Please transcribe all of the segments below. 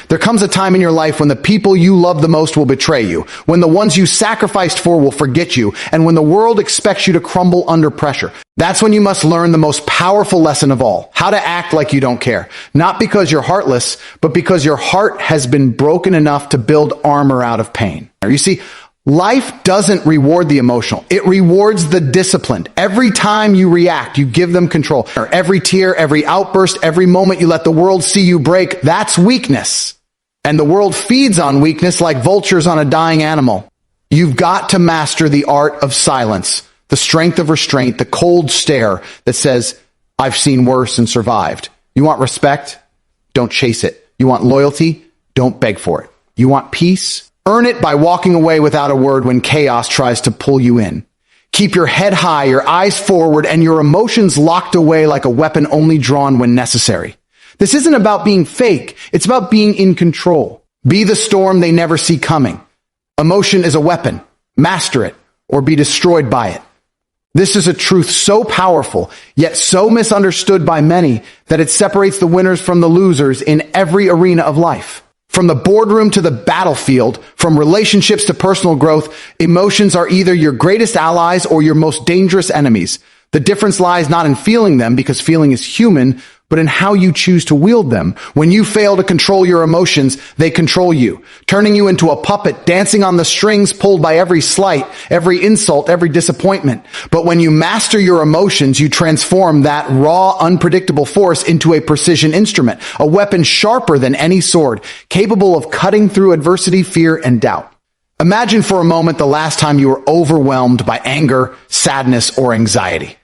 There comes a time in your life when the people you love the most will betray you, when the ones you sacrificed for will forget you, and when the world expects you to crumble under pressure. That's when you must learn the most powerful lesson of all, how to act like you don't care. Not because you're heartless, but because your heart has been broken enough to build armor out of pain. You see, life doesn't reward the emotional. It rewards the disciplined. Every time you react, you give them control. Every tear, every outburst, every moment you let the world see you break, that's weakness. And the world feeds on weakness like vultures on a dying animal. You've got to master the art of silence, the strength of restraint, the cold stare that says, I've seen worse and survived. You want respect? Don't chase it. You want loyalty? Don't beg for it. You want peace? Earn it by walking away without a word when chaos tries to pull you in. Keep your head high, your eyes forward, and your emotions locked away like a weapon only drawn when necessary. This isn't about being fake. It's about being in control. Be the storm they never see coming. Emotion is a weapon. Master it or be destroyed by it. This is a truth so powerful, yet so misunderstood by many that it separates the winners from the losers in every arena of life. From the boardroom to the battlefield, from relationships to personal growth, emotions are either your greatest allies or your most dangerous enemies. The difference lies not in feeling them, because feeling is human, but in how you choose to wield them. When you fail to control your emotions, they control you, turning you into a puppet, dancing on the strings pulled by every slight, every insult, every disappointment. But when you master your emotions, you transform that raw, unpredictable force into a precision instrument, a weapon sharper than any sword, capable of cutting through adversity, fear, and doubt. Imagine for a moment the last time you were overwhelmed by anger, sadness, or anxiety.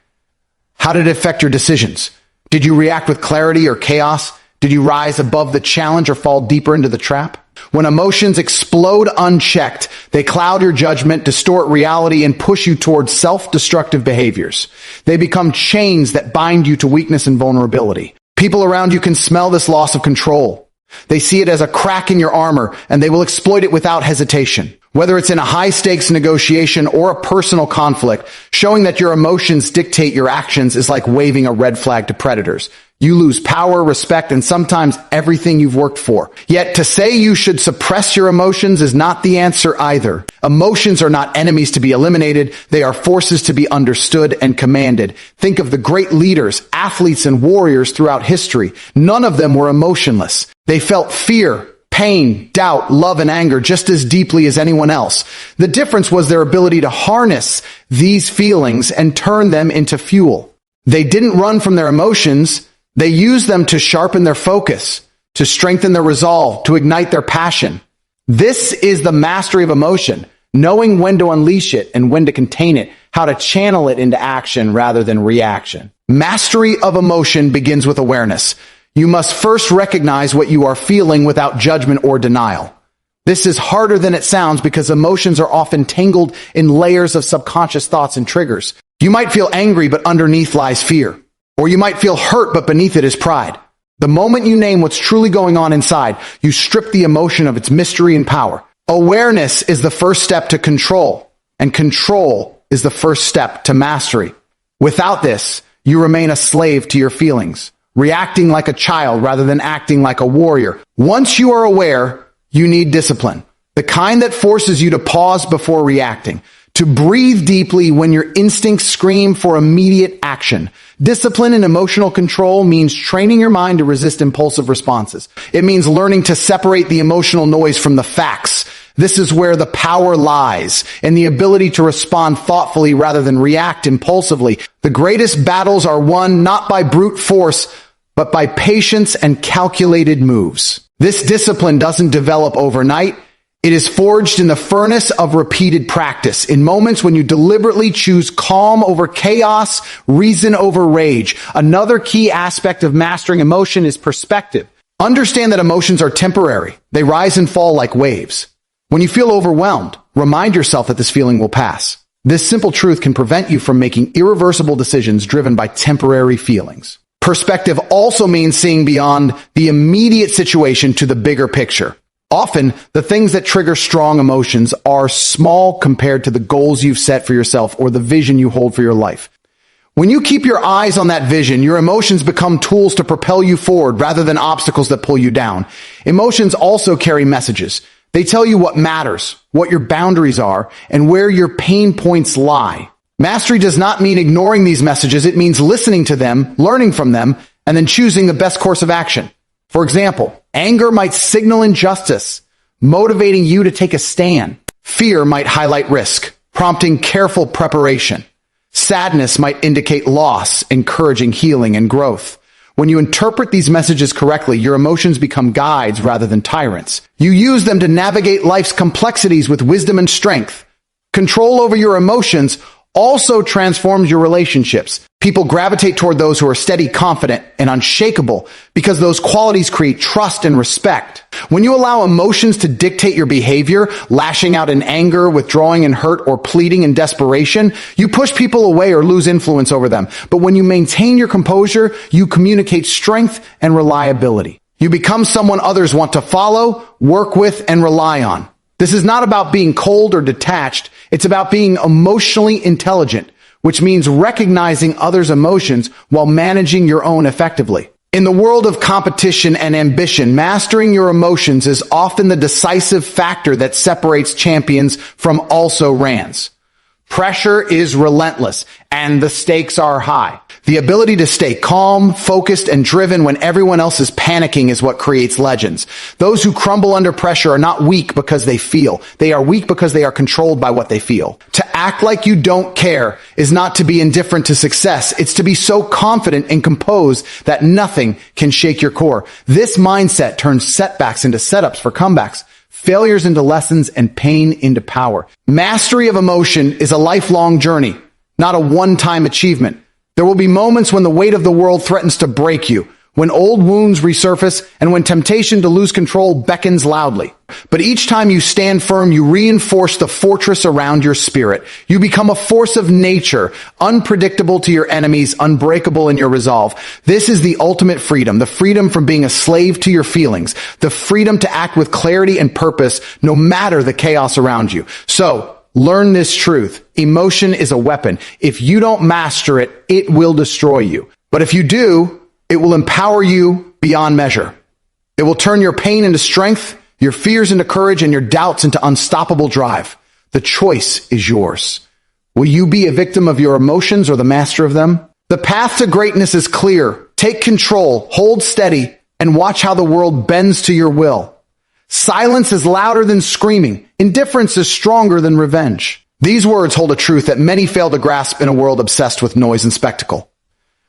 How did it affect your decisions? Did you react with clarity or chaos? Did you rise above the challenge or fall deeper into the trap? When emotions explode unchecked, they cloud your judgment, distort reality, and push you towards self-destructive behaviors. They become chains that bind you to weakness and vulnerability. People around you can smell this loss of control. They see it as a crack in your armor, and they will exploit it without hesitation. Whether it's in a high-stakes negotiation or a personal conflict, showing that your emotions dictate your actions is like waving a red flag to predators. You lose power, respect, and sometimes everything you've worked for. Yet to say you should suppress your emotions is not the answer either. Emotions are not enemies to be eliminated. They are forces to be understood and commanded. Think of the great leaders, athletes, and warriors throughout history. None of them were emotionless. They felt fear, pain, doubt, love, and anger just as deeply as anyone else. The difference was their ability to harness these feelings and turn them into fuel. They didn't run from their emotions. They used them to sharpen their focus, to strengthen their resolve, to ignite their passion. This is the mastery of emotion, knowing when to unleash it and when to contain it, how to channel it into action rather than reaction. Mastery of emotion begins with awareness. You must first recognize what you are feeling without judgment or denial. This is harder than it sounds because emotions are often tangled in layers of subconscious thoughts and triggers. You might feel angry, but underneath lies fear. Or you might feel hurt, but beneath it is pride. The moment you name what's truly going on inside, you strip the emotion of its mystery and power. Awareness is the first step to control, and control is the first step to mastery. Without this, you remain a slave to your feelings, reacting like a child rather than acting like a warrior. Once you are aware, you need discipline, the kind that forces you to pause before reacting, to breathe deeply when your instincts scream for immediate action. Discipline and emotional control means training your mind to resist impulsive responses. It means learning to separate the emotional noise from the facts. This is where the power lies, in the ability to respond thoughtfully rather than react impulsively. The greatest battles are won not by brute force, but by patience and calculated moves. This discipline doesn't develop overnight. It is forged in the furnace of repeated practice, in moments when you deliberately choose calm over chaos, reason over rage. Another key aspect of mastering emotion is perspective. Understand that emotions are temporary. They rise and fall like waves. When you feel overwhelmed, remind yourself that this feeling will pass. This simple truth can prevent you from making irreversible decisions driven by temporary feelings. Perspective also means seeing beyond the immediate situation to the bigger picture. Often, the things that trigger strong emotions are small compared to the goals you've set for yourself or the vision you hold for your life. When you keep your eyes on that vision, your emotions become tools to propel you forward rather than obstacles that pull you down. Emotions also carry messages. They tell you what matters, what your boundaries are, and where your pain points lie. Mastery does not mean ignoring these messages. It means listening to them, learning from them, and then choosing the best course of action. For example, anger might signal injustice, motivating you to take a stand. Fear might highlight risk, prompting careful preparation. Sadness might indicate loss, encouraging healing and growth. When you interpret these messages correctly, your emotions become guides rather than tyrants. You use them to navigate life's complexities with wisdom and strength. Control over your emotions also transforms your relationships. People gravitate toward those who are steady, confident, and unshakable because those qualities create trust and respect. When you allow emotions to dictate your behavior, lashing out in anger, withdrawing in hurt, or pleading in desperation, you push people away or lose influence over them. But when you maintain your composure, you communicate strength and reliability. You become someone others want to follow, work with, and rely on. This is not about being cold or detached. It's about being emotionally intelligent, which means recognizing others' emotions while managing your own effectively. In the world of competition and ambition, mastering your emotions is often the decisive factor that separates champions from also-rans. Pressure is relentless, and the stakes are high. The ability to stay calm, focused, and driven when everyone else is panicking is what creates legends. Those who crumble under pressure are not weak because they feel. They are weak because they are controlled by what they feel. To act like you don't care is not to be indifferent to success. It's to be so confident and composed that nothing can shake your core. This mindset turns setbacks into setups for comebacks, failures into lessons, and pain into power. Mastery of emotion is a lifelong journey, not a one-time achievement. There will be moments when the weight of the world threatens to break you, when old wounds resurface, and when temptation to lose control beckons loudly. But each time you stand firm, you reinforce the fortress around your spirit. You become a force of nature, unpredictable to your enemies, unbreakable in your resolve. This is the ultimate freedom, the freedom from being a slave to your feelings, the freedom to act with clarity and purpose no matter the chaos around you. So, learn this truth. Emotion is a weapon. If you don't master it, it will destroy you. But if you do, it will empower you beyond measure. It will turn your pain into strength, your fears into courage, and your doubts into unstoppable drive. The choice is yours. Will you be a victim of your emotions or the master of them? The path to greatness is clear. Take control, hold steady, and watch how the world bends to your will. Silence is louder than screaming. Indifference is stronger than revenge. These words hold a truth that many fail to grasp in a world obsessed with noise and spectacle.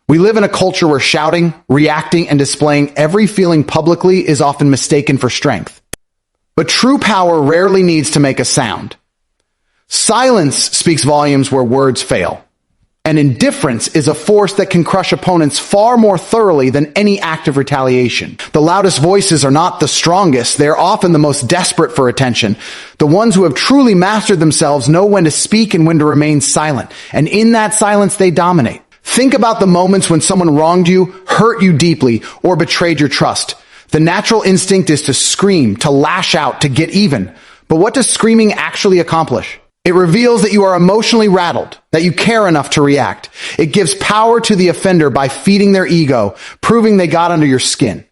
We live in a culture where shouting, reacting, and displaying every feeling publicly is often mistaken for strength. But true power rarely needs to make a sound. Silence speaks volumes where words fail. And indifference is a force that can crush opponents far more thoroughly than any act of retaliation. The loudest voices are not the strongest. They're often the most desperate for attention. The ones who have truly mastered themselves know when to speak and when to remain silent. And in that silence, they dominate. Think about the moments when someone wronged you, hurt you deeply, or betrayed your trust. The natural instinct is to scream, to lash out, to get even. But what does screaming actually accomplish? It reveals that you are emotionally rattled, that you care enough to react. It gives power to the offender by feeding their ego, proving they got under your skin.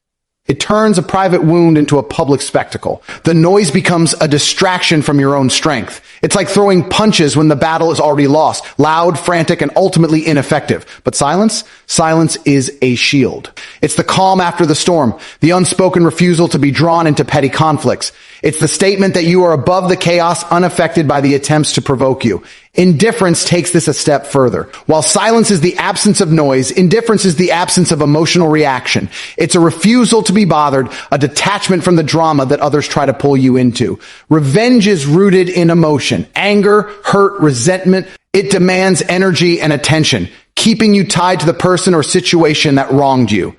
It turns a private wound into a public spectacle. The noise becomes a distraction from your own strength. It's like throwing punches when the battle is already lost, loud, frantic, and ultimately ineffective. But silence? Silence is a shield. It's the calm after the storm, the unspoken refusal to be drawn into petty conflicts. It's the statement that you are above the chaos, unaffected by the attempts to provoke you. Indifference takes this a step further. While silence is the absence of noise, indifference is the absence of emotional reaction. It's a refusal to be bothered, a detachment from the drama that others try to pull you into. Revenge is rooted in emotion, anger, hurt, resentment. It demands energy and attention, keeping you tied to the person or situation that wronged you.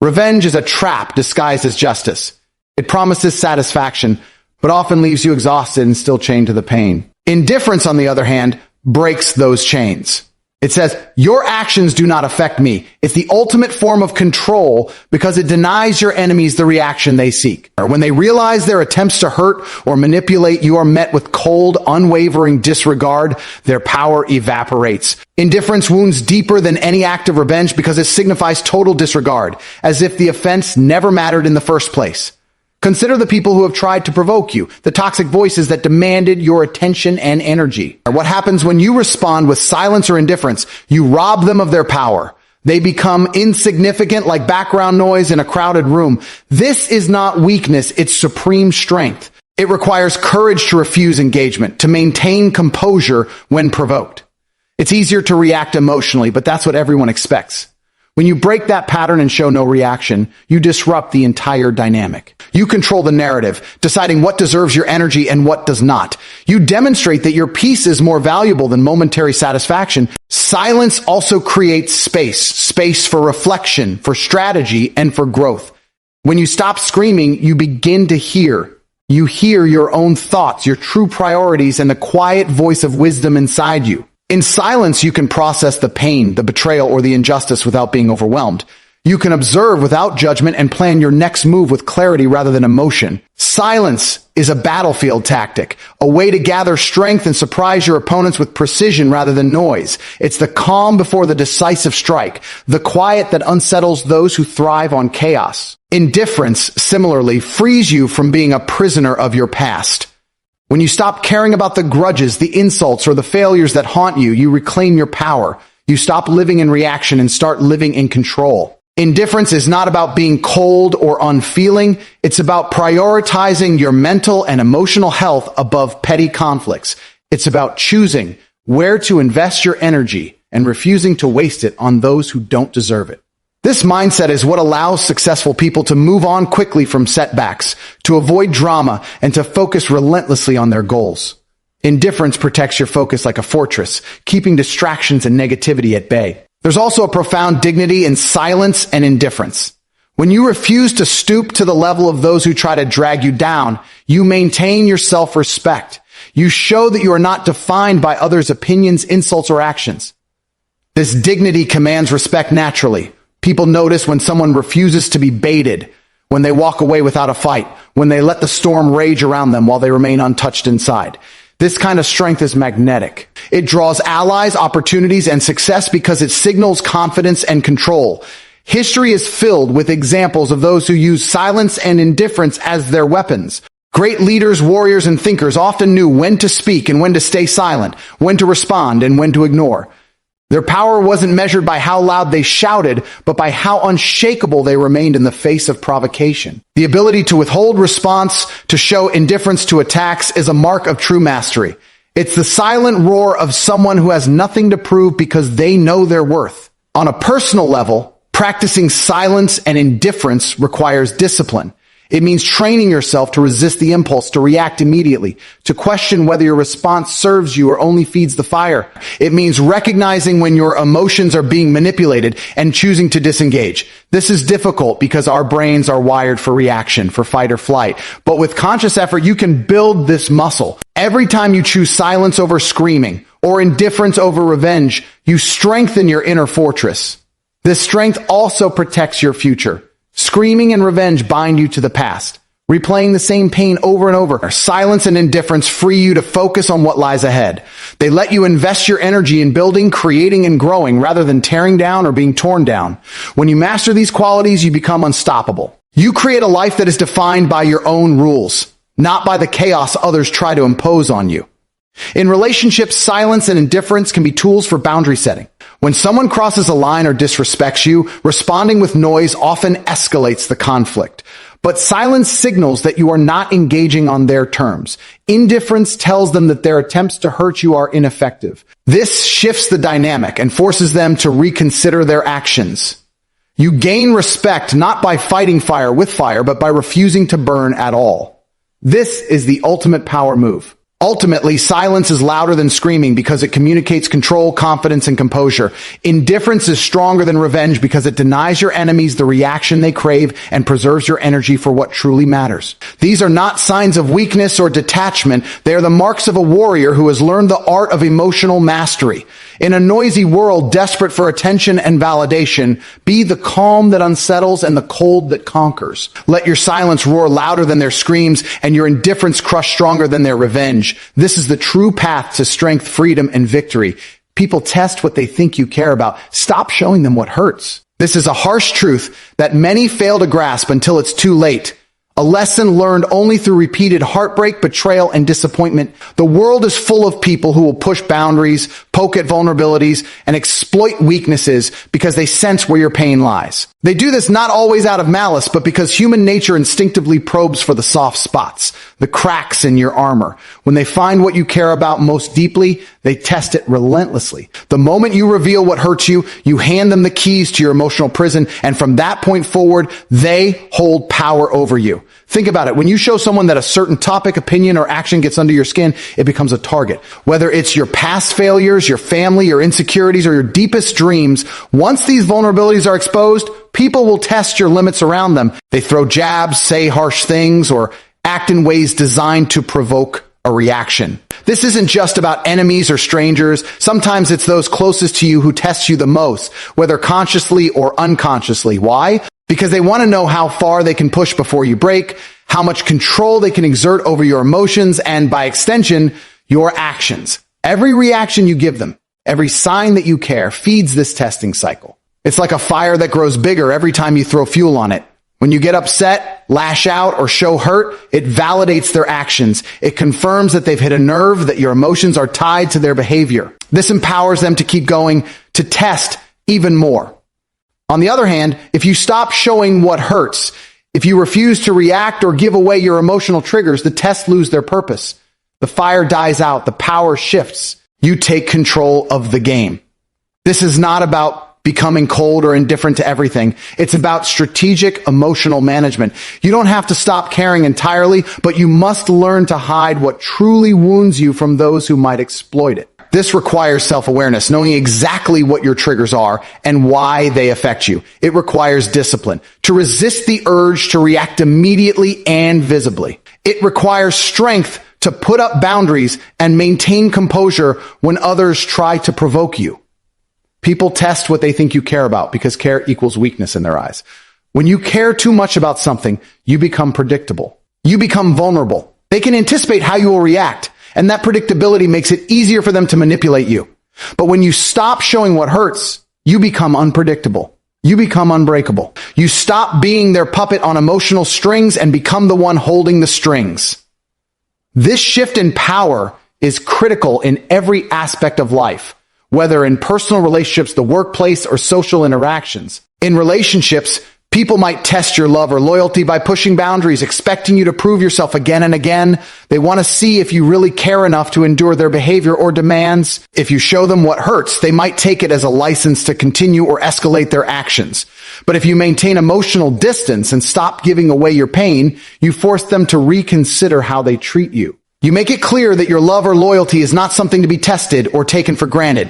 Revenge is a trap disguised as justice. It promises satisfaction, but often leaves you exhausted and still chained to the pain. Indifference, on the other hand, breaks those chains. It says, your actions do not affect me. It's the ultimate form of control because it denies your enemies the reaction they seek. When they realize their attempts to hurt or manipulate you are met with cold, unwavering disregard, their power evaporates. Indifference wounds deeper than any act of revenge because it signifies total disregard, as if the offense never mattered in the first place. Consider the people who have tried to provoke you, the toxic voices that demanded your attention and energy. What happens when you respond with silence or indifference? You rob them of their power. They become insignificant like background noise in a crowded room. This is not weakness, it's supreme strength. It requires courage to refuse engagement, to maintain composure when provoked. It's easier to react emotionally, but that's what everyone expects. When you break that pattern and show no reaction, you disrupt the entire dynamic. You control the narrative, deciding what deserves your energy and what does not. You demonstrate that your peace is more valuable than momentary satisfaction. Silence also creates space for reflection, for strategy, and for growth. When you stop screaming, you begin to hear. You hear your own thoughts, your true priorities, and the quiet voice of wisdom inside you. In silence, you can process the pain, the betrayal, or the injustice without being overwhelmed. You can observe without judgment and plan your next move with clarity rather than emotion. Silence is a battlefield tactic, a way to gather strength and surprise your opponents with precision rather than noise. It's the calm before the decisive strike, the quiet that unsettles those who thrive on chaos. Indifference, similarly, frees you from being a prisoner of your past. When you stop caring about the grudges, the insults, or the failures that haunt you, you reclaim your power. You stop living in reaction and start living in control. Indifference is not about being cold or unfeeling. It's about prioritizing your mental and emotional health above petty conflicts. It's about choosing where to invest your energy and refusing to waste it on those who don't deserve it. This mindset is what allows successful people to move on quickly from setbacks, to avoid drama, and to focus relentlessly on their goals. Indifference protects your focus like a fortress, keeping distractions and negativity at bay. There's also a profound dignity in silence and indifference. When you refuse to stoop to the level of those who try to drag you down, you maintain your self-respect. You show that you are not defined by others' opinions, insults, or actions. This dignity commands respect naturally. People notice when someone refuses to be baited, when they walk away without a fight, when they let the storm rage around them while they remain untouched inside. This kind of strength is magnetic. It draws allies, opportunities, and success because it signals confidence and control. History is filled with examples of those who use silence and indifference as their weapons. Great leaders, warriors, and thinkers often knew when to speak and when to stay silent, when to respond and when to ignore. Their power wasn't measured by how loud they shouted, but by how unshakable they remained in the face of provocation. The ability to withhold response, to show indifference to attacks, is a mark of true mastery. It's the silent roar of someone who has nothing to prove because they know their worth. On a personal level, practicing silence and indifference requires discipline. It means training yourself to resist the impulse to react immediately, to question whether your response serves you or only feeds the fire. It means recognizing when your emotions are being manipulated and choosing to disengage. This is difficult because our brains are wired for reaction, for fight or flight. But with conscious effort, you can build this muscle. Every time you choose silence over screaming or indifference over revenge, you strengthen your inner fortress. This strength also protects your future. Screaming and revenge bind you to the past, replaying the same pain over and over. Silence and indifference free you to focus on what lies ahead. They let you invest your energy in building, creating, and growing rather than tearing down or being torn down. When you master these qualities, you become unstoppable. You create a life that is defined by your own rules, not by the chaos others try to impose on you. In relationships, silence and indifference can be tools for boundary setting. When someone crosses a line or disrespects you, responding with noise often escalates the conflict. But silence signals that you are not engaging on their terms. Indifference tells them that their attempts to hurt you are ineffective. This shifts the dynamic and forces them to reconsider their actions. You gain respect not by fighting fire with fire, but by refusing to burn at all. This is the ultimate power move. Ultimately, silence is louder than screaming because it communicates control, confidence, and composure. Indifference is stronger than revenge because it denies your enemies the reaction they crave and preserves your energy for what truly matters. These are not signs of weakness or detachment. They are the marks of a warrior who has learned the art of emotional mastery. In a noisy world desperate for attention and validation, be the calm that unsettles and the cold that conquers. Let your silence roar louder than their screams and your indifference crush stronger than their revenge. This is the true path to strength, freedom, and victory. People test what they think you care about. Stop showing them what hurts. This is a harsh truth that many fail to grasp until it's too late. A lesson learned only through repeated heartbreak, betrayal, and disappointment. The world is full of people who will push boundaries, poke at vulnerabilities, and exploit weaknesses because they sense where your pain lies. They do this not always out of malice, but because human nature instinctively probes for the soft spots, the cracks in your armor. When they find what you care about most deeply, they test it relentlessly. The moment you reveal what hurts you, you hand them the keys to your emotional prison, and from that point forward, they hold power over you. Think about it. When you show someone that a certain topic, opinion, or action gets under your skin, it becomes a target. Whether it's your past failures, your family, your insecurities, or your deepest dreams, once these vulnerabilities are exposed, people will test your limits around them. They throw jabs, say harsh things, or act in ways designed to provoke a reaction. This isn't just about enemies or strangers. Sometimes it's those closest to you who test you the most, whether consciously or unconsciously. Why? Because they want to know how far they can push before you break, how much control they can exert over your emotions, and by extension, your actions. Every reaction you give them, every sign that you care, feeds this testing cycle. It's like a fire that grows bigger every time you throw fuel on it. When you get upset, lash out, or show hurt, it validates their actions. It confirms that they've hit a nerve, that your emotions are tied to their behavior. This empowers them to keep going, to test even more. On the other hand, if you stop showing what hurts, if you refuse to react or give away your emotional triggers, the tests lose their purpose. The fire dies out, the power shifts. You take control of the game. This is not about becoming cold or indifferent to everything. It's about strategic emotional management. You don't have to stop caring entirely, but you must learn to hide what truly wounds you from those who might exploit it. This requires self-awareness, knowing exactly what your triggers are and why they affect you. It requires discipline to resist the urge to react immediately and visibly. It requires strength to put up boundaries and maintain composure when others try to provoke you. People test what they think you care about because care equals weakness in their eyes. When you care too much about something, you become predictable. You become vulnerable. They can anticipate how you will react, and that predictability makes it easier for them to manipulate you. But when you stop showing what hurts, you become unpredictable. You become unbreakable. You stop being their puppet on emotional strings and become the one holding the strings. This shift in power is critical in every aspect of life, whether in personal relationships, the workplace, or social interactions. In relationships, people might test your love or loyalty by pushing boundaries, expecting you to prove yourself again and again. They want to see if you really care enough to endure their behavior or demands. If you show them what hurts, they might take it as a license to continue or escalate their actions. But if you maintain emotional distance and stop giving away your pain, you force them to reconsider how they treat you. You make it clear that your love or loyalty is not something to be tested or taken for granted.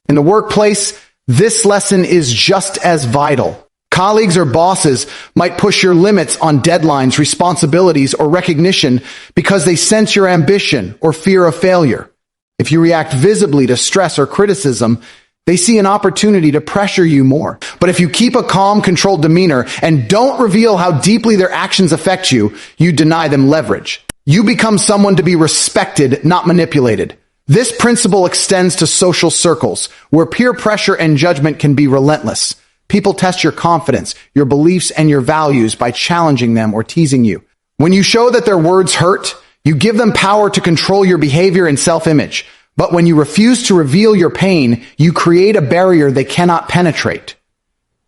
In the workplace, this lesson is just as vital. Colleagues or bosses might push your limits on deadlines, responsibilities, or recognition because they sense your ambition or fear of failure. If you react visibly to stress or criticism, they see an opportunity to pressure you more. But if you keep a calm, controlled demeanor and don't reveal how deeply their actions affect you, you deny them leverage. You become someone to be respected, not manipulated. This principle extends to social circles, where peer pressure and judgment can be relentless. People test your confidence, your beliefs, and your values by challenging them or teasing you. When you show that their words hurt, you give them power to control your behavior and self-image. But when you refuse to reveal your pain, you create a barrier they cannot penetrate.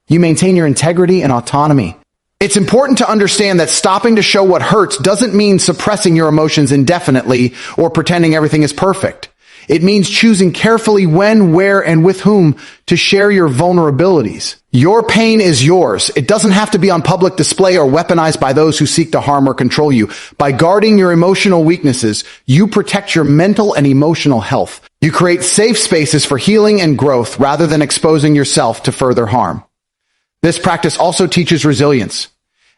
You maintain your integrity and autonomy. It's important to understand that stopping to show what hurts doesn't mean suppressing your emotions indefinitely or pretending everything is perfect. It means choosing carefully when, where, and with whom to share your vulnerabilities. Your pain is yours. It doesn't have to be on public display or weaponized by those who seek to harm or control you. By guarding your emotional weaknesses, you protect your mental and emotional health. You create safe spaces for healing and growth rather than exposing yourself to further harm. This practice also teaches resilience.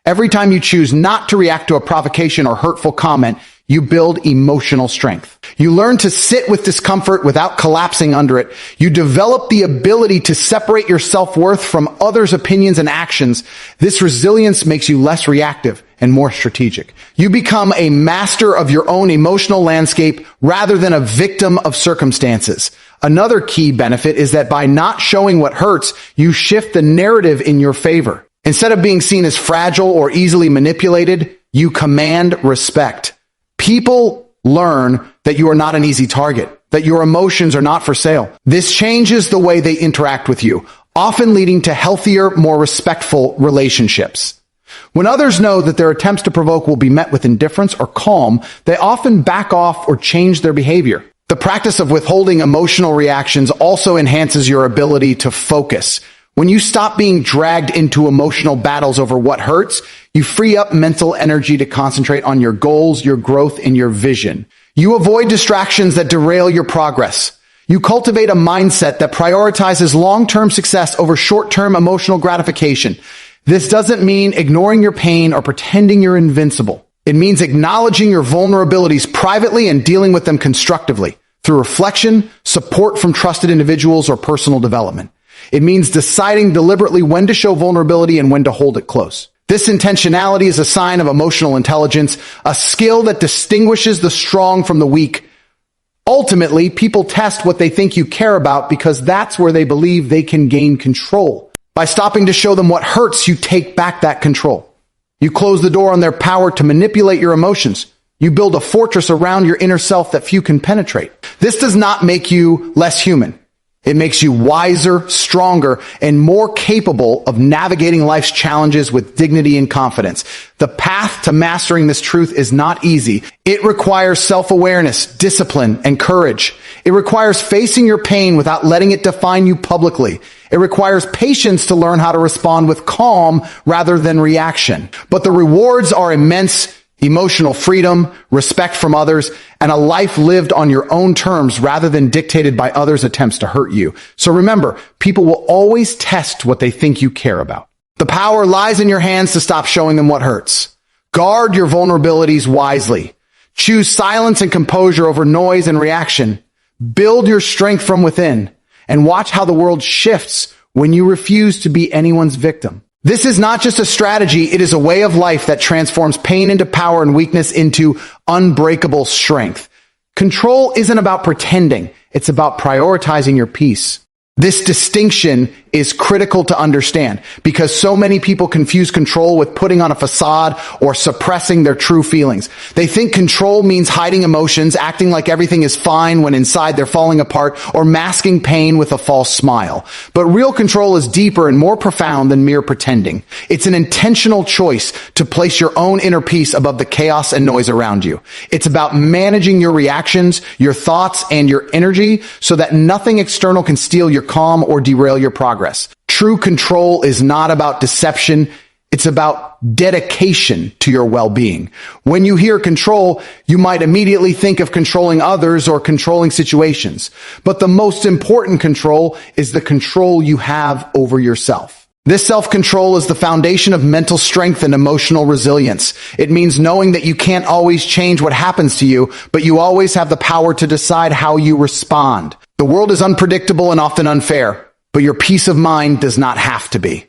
Every time you choose not to react to a provocation or hurtful comment, you build emotional strength. You learn to sit with discomfort without collapsing under it. You develop the ability to separate your self-worth from others' opinions and actions. This resilience makes you less reactive and more strategic. You become a master of your own emotional landscape rather than a victim of circumstances. Another key benefit is that by not showing what hurts, you shift the narrative in your favor. Instead of being seen as fragile or easily manipulated, you command respect. People learn that you are not an easy target, that your emotions are not for sale. This changes the way they interact with you, often leading to healthier, more respectful relationships. When others know that their attempts to provoke will be met with indifference or calm, they often back off or change their behavior. The practice of withholding emotional reactions also enhances your ability to focus. When you stop being dragged into emotional battles over what hurts, you free up mental energy to concentrate on your goals, your growth, and your vision. You avoid distractions that derail your progress. You cultivate a mindset that prioritizes long-term success over short-term emotional gratification. This doesn't mean ignoring your pain or pretending you're invincible. It means acknowledging your vulnerabilities privately and dealing with them constructively through reflection, support from trusted individuals, or personal development. It means deciding deliberately when to show vulnerability and when to hold it close. This intentionality is a sign of emotional intelligence, a skill that distinguishes the strong from the weak. Ultimately, people test what they think you care about because that's where they believe they can gain control. By stopping to show them what hurts, you take back that control. You close the door on their power to manipulate your emotions. You build a fortress around your inner self that few can penetrate. This does not make you less human. It makes you wiser, stronger, and more capable of navigating life's challenges with dignity and confidence. The path to mastering this truth is not easy. It requires self-awareness, discipline, and courage. It requires facing your pain without letting it define you publicly. It requires patience to learn how to respond with calm rather than reaction. But the rewards are immense. Emotional freedom, respect from others, and a life lived on your own terms rather than dictated by others' attempts to hurt you. So remember, people will always test what they think you care about. The power lies in your hands to stop showing them what hurts. Guard your vulnerabilities wisely. Choose silence and composure over noise and reaction. Build your strength from within, and watch how the world shifts when you refuse to be anyone's victim. This is not just a strategy, it is a way of life that transforms pain into power and weakness into unbreakable strength. Control isn't about pretending, it's about prioritizing your peace. This distinction is critical to understand because so many people confuse control with putting on a facade or suppressing their true feelings. They think control means hiding emotions, acting like everything is fine when inside they're falling apart, or masking pain with a false smile. But real control is deeper and more profound than mere pretending. It's an intentional choice to place your own inner peace above the chaos and noise around you. It's about managing your reactions, your thoughts, and your energy so that nothing external can steal your calm or derail your progress. True control is not about deception. It's about dedication to your well-being. When you hear control, you might immediately think of controlling others or controlling situations. But the most important control is the control you have over yourself. This self-control is the foundation of mental strength and emotional resilience. It means knowing that you can't always change what happens to you, but you always have the power to decide how you respond. The world is unpredictable and often unfair, but your peace of mind does not have to be.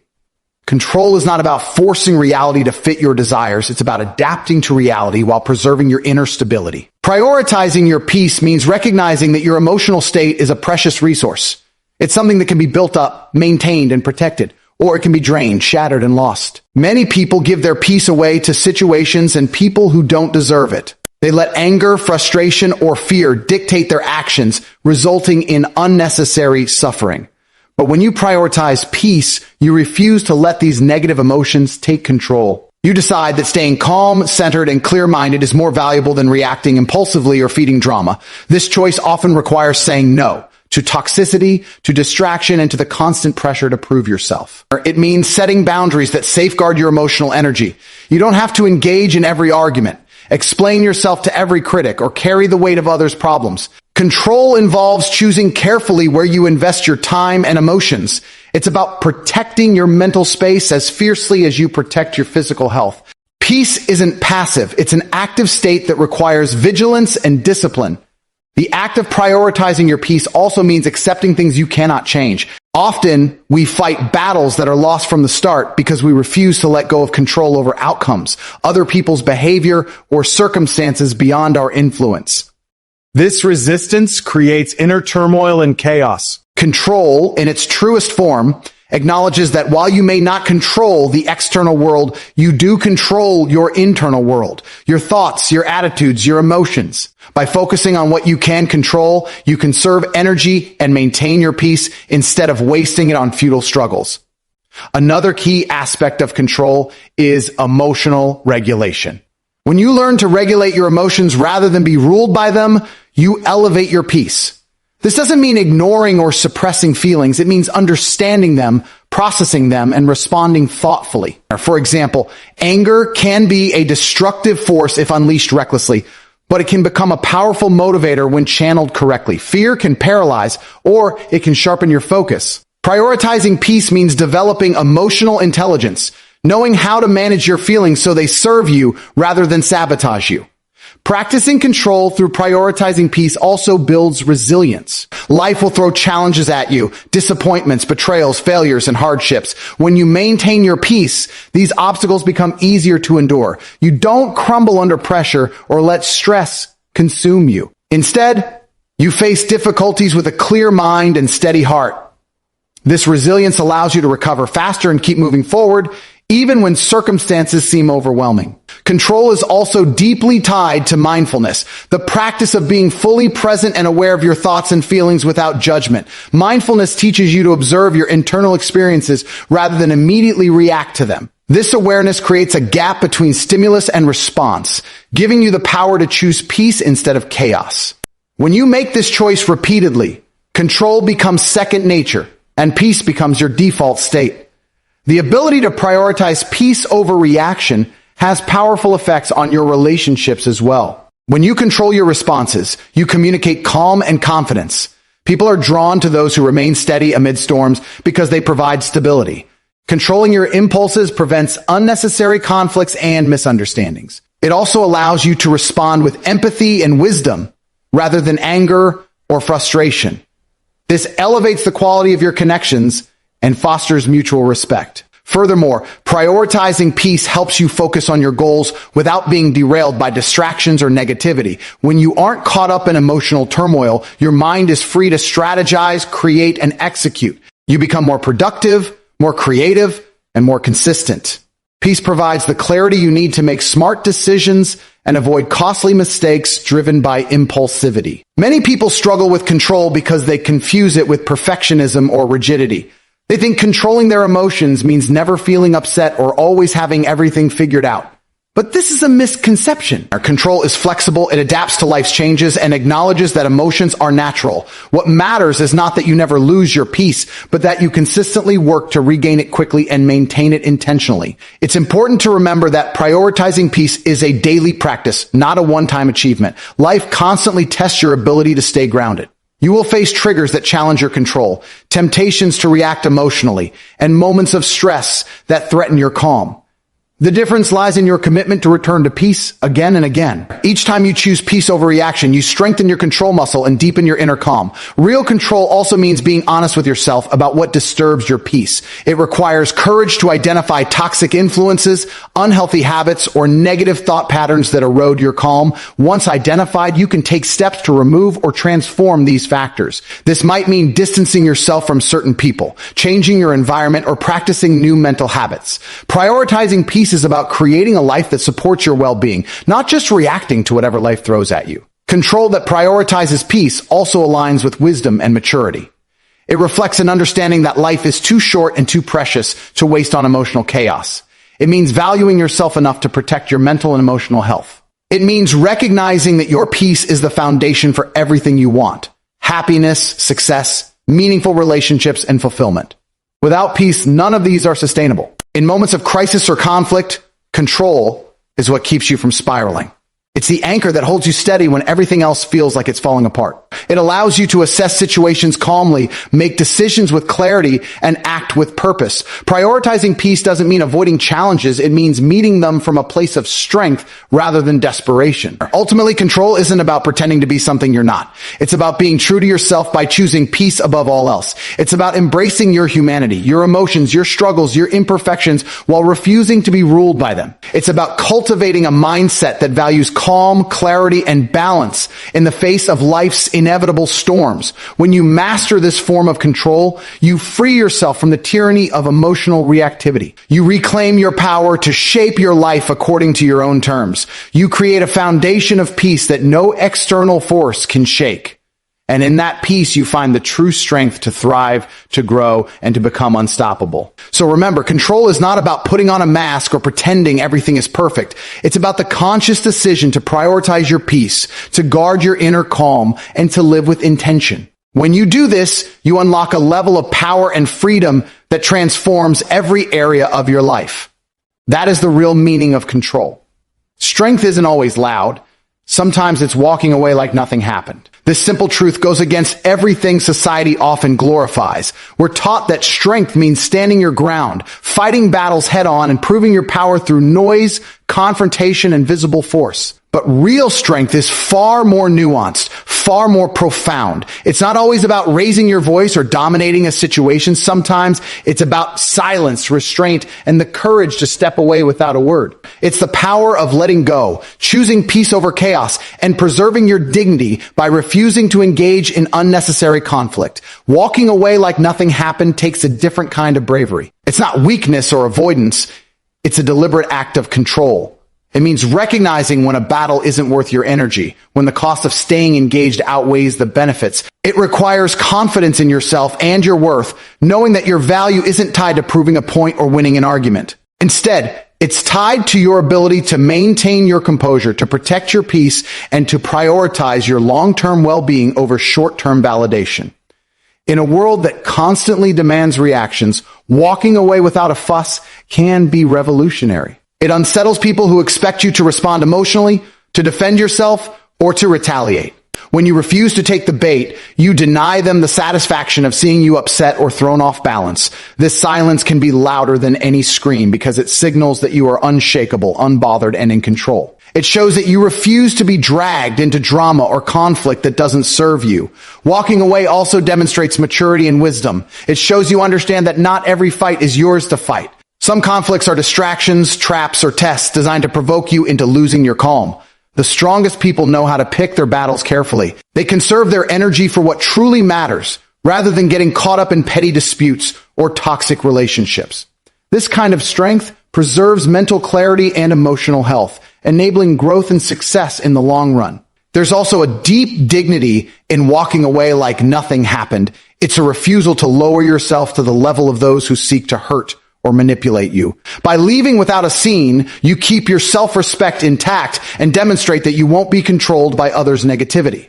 Control is not about forcing reality to fit your desires. It's about adapting to reality while preserving your inner stability. Prioritizing your peace means recognizing that your emotional state is a precious resource. It's something that can be built up, maintained, and protected, or it can be drained, shattered, and lost. Many people give their peace away to situations and people who don't deserve it. They let anger, frustration, or fear dictate their actions, resulting in unnecessary suffering. But when you prioritize peace, you refuse to let these negative emotions take control. You decide that staying calm, centered, and clear-minded is more valuable than reacting impulsively or feeding drama. This choice often requires saying no to toxicity, to distraction, and to the constant pressure to prove yourself. It means setting boundaries that safeguard your emotional energy. You don't have to engage in every argument, explain yourself to every critic, or carry the weight of others' problems. Control involves choosing carefully where you invest your time and emotions. It's about protecting your mental space as fiercely as you protect your physical health. Peace isn't passive. It's an active state that requires vigilance and discipline. The act of prioritizing your peace also means accepting things you cannot change. Often, we fight battles that are lost from the start because we refuse to let go of control over outcomes, other people's behavior, or circumstances beyond our influence. This resistance creates inner turmoil and chaos. Control, in its truest form, acknowledges that while you may not control the external world, you do control your internal world, your thoughts, your attitudes, your emotions. By focusing on what you can control, you conserve energy and maintain your peace instead of wasting it on futile struggles. Another key aspect of control is emotional regulation. When you learn to regulate your emotions rather than be ruled by them, you elevate your peace. This doesn't mean ignoring or suppressing feelings. It means understanding them, processing them, and responding thoughtfully. For example, anger can be a destructive force if unleashed recklessly, but it can become a powerful motivator when channeled correctly. Fear can paralyze, or it can sharpen your focus. Prioritizing peace means developing emotional intelligence, knowing how to manage your feelings so they serve you rather than sabotage you. Practicing control through prioritizing peace also builds resilience. Life will throw challenges at you, disappointments, betrayals, failures, and hardships. When you maintain your peace, these obstacles become easier to endure. You don't crumble under pressure or let stress consume you. Instead, you face difficulties with a clear mind and steady heart. This resilience allows you to recover faster and keep moving forward, even when circumstances seem overwhelming. Control is also deeply tied to mindfulness, the practice of being fully present and aware of your thoughts and feelings without judgment. Mindfulness teaches you to observe your internal experiences rather than immediately react to them. This awareness creates a gap between stimulus and response, giving you the power to choose peace instead of chaos. When you make this choice repeatedly, control becomes second nature, and peace becomes your default state. The ability to prioritize peace over reaction has powerful effects on your relationships as well. When you control your responses, you communicate calm and confidence. People are drawn to those who remain steady amid storms because they provide stability. Controlling your impulses prevents unnecessary conflicts and misunderstandings. It also allows you to respond with empathy and wisdom rather than anger or frustration. This elevates the quality of your connections and fosters mutual respect. Furthermore, prioritizing peace helps you focus on your goals without being derailed by distractions or negativity. When you aren't caught up in emotional turmoil, your mind is free to strategize, create, and execute. You become more productive, more creative, and more consistent. Peace provides the clarity you need to make smart decisions and avoid costly mistakes driven by impulsivity. Many people struggle with control because they confuse it with perfectionism or rigidity. They think controlling their emotions means never feeling upset or always having everything figured out. But this is a misconception. Our control is flexible, it adapts to life's changes, and acknowledges that emotions are natural. What matters is not that you never lose your peace, but that you consistently work to regain it quickly and maintain it intentionally. It's important to remember that prioritizing peace is a daily practice, not a one-time achievement. Life constantly tests your ability to stay grounded. You will face triggers that challenge your control, temptations to react emotionally, and moments of stress that threaten your calm. The difference lies in your commitment to return to peace again and again. Each time you choose peace over reaction, you strengthen your control muscle and deepen your inner calm. Real control also means being honest with yourself about what disturbs your peace. It requires courage to identify toxic influences, unhealthy habits, or negative thought patterns that erode your calm. Once identified, you can take steps to remove or transform these factors. This might mean distancing yourself from certain people, changing your environment, or practicing new mental habits. Prioritizing peace is about creating a life that supports your well-being, not just reacting to whatever life throws at you. Control that prioritizes peace also aligns with wisdom and maturity. It reflects an understanding that life is too short and too precious to waste on emotional chaos. It means valuing yourself enough to protect your mental and emotional health. It means recognizing that your peace is the foundation for everything you want: happiness, success, meaningful relationships, and fulfillment. Without peace, none of these are sustainable. In moments of crisis or conflict, control is what keeps you from spiraling. It's the anchor that holds you steady when everything else feels like it's falling apart. It allows you to assess situations calmly, make decisions with clarity, and act with purpose. Prioritizing peace doesn't mean avoiding challenges. It means meeting them from a place of strength rather than desperation. Ultimately, control isn't about pretending to be something you're not. It's about being true to yourself by choosing peace above all else. It's about embracing your humanity, your emotions, your struggles, your imperfections, while refusing to be ruled by them. It's about cultivating a mindset that values calm, clarity, and balance in the face of life's inevitable storms. When you master this form of control, you free yourself from the tyranny of emotional reactivity. You reclaim your power to shape your life according to your own terms. You create a foundation of peace that no external force can shake. And in that peace, you find the true strength to thrive, to grow, and to become unstoppable. So remember, control is not about putting on a mask or pretending everything is perfect. It's about the conscious decision to prioritize your peace, to guard your inner calm, and to live with intention. When you do this, you unlock a level of power and freedom that transforms every area of your life. That is the real meaning of control. Strength isn't always loud. Sometimes it's walking away like nothing happened. This simple truth goes against everything society often glorifies. We're taught that strength means standing your ground, fighting battles head on, and proving your power through noise, confrontation, and visible force. But real strength is far more nuanced, far more profound. It's not always about raising your voice or dominating a situation. Sometimes it's about silence, restraint, and the courage to step away without a word. It's the power of letting go, choosing peace over chaos, and preserving your dignity by refusing to engage in unnecessary conflict. Walking away like nothing happened takes a different kind of bravery. It's not weakness or avoidance. It's a deliberate act of control. It means recognizing when a battle isn't worth your energy, when the cost of staying engaged outweighs the benefits. It requires confidence in yourself and your worth, knowing that your value isn't tied to proving a point or winning an argument. Instead, it's tied to your ability to maintain your composure, to protect your peace, and to prioritize your long-term well-being over short-term validation. In a world that constantly demands reactions, walking away without a fuss can be revolutionary. It unsettles people who expect you to respond emotionally, to defend yourself, or to retaliate. When you refuse to take the bait, you deny them the satisfaction of seeing you upset or thrown off balance. This silence can be louder than any scream because it signals that you are unshakable, unbothered, and in control. It shows that you refuse to be dragged into drama or conflict that doesn't serve you. Walking away also demonstrates maturity and wisdom. It shows you understand that not every fight is yours to fight. Some conflicts are distractions, traps, or tests designed to provoke you into losing your calm. The strongest people know how to pick their battles carefully. They conserve their energy for what truly matters, rather than getting caught up in petty disputes or toxic relationships. This kind of strength preserves mental clarity and emotional health, enabling growth and success in the long run. There's also a deep dignity in walking away like nothing happened. It's a refusal to lower yourself to the level of those who seek to hurt or manipulate you. By leaving without a scene, you keep your self-respect intact and demonstrate that you won't be controlled by others' negativity.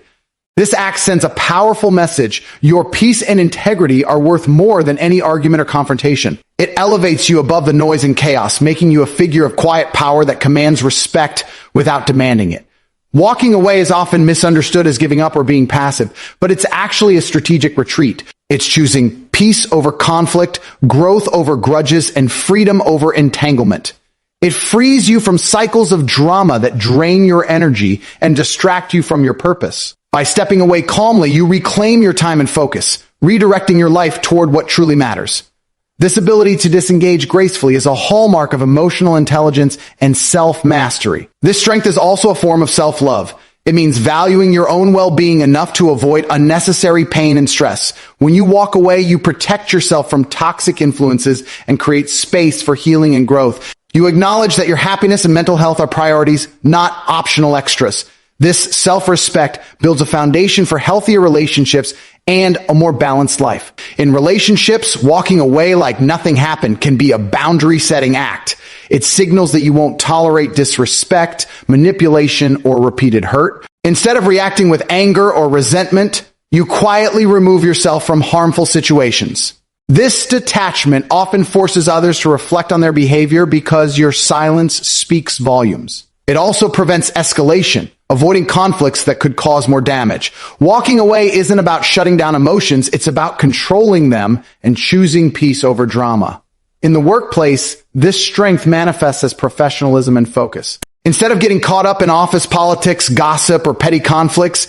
This act sends a powerful message. Your peace and integrity are worth more than any argument or confrontation. It elevates you above the noise and chaos, making you a figure of quiet power that commands respect without demanding it. Walking away is often misunderstood as giving up or being passive, but it's actually a strategic retreat. It's choosing peace over conflict, growth over grudges, and freedom over entanglement. It frees you from cycles of drama that drain your energy and distract you from your purpose. By stepping away calmly, you reclaim your time and focus, redirecting your life toward what truly matters. This ability to disengage gracefully is a hallmark of emotional intelligence and self-mastery. This strength is also a form of self-love. It means valuing your own well-being enough to avoid unnecessary pain and stress. When you walk away, you protect yourself from toxic influences and create space for healing and growth. You acknowledge that your happiness and mental health are priorities, not optional extras. This self-respect builds a foundation for healthier relationships and a more balanced life. In relationships, walking away like nothing happened can be a boundary-setting act. It signals that you won't tolerate disrespect, manipulation, or repeated hurt. Instead of reacting with anger or resentment, you quietly remove yourself from harmful situations. This detachment often forces others to reflect on their behavior because your silence speaks volumes. It also prevents escalation, avoiding conflicts that could cause more damage. Walking away isn't about shutting down emotions, it's about controlling them and choosing peace over drama. In the workplace, this strength manifests as professionalism and focus. Instead of getting caught up in office politics, gossip, or petty conflicts,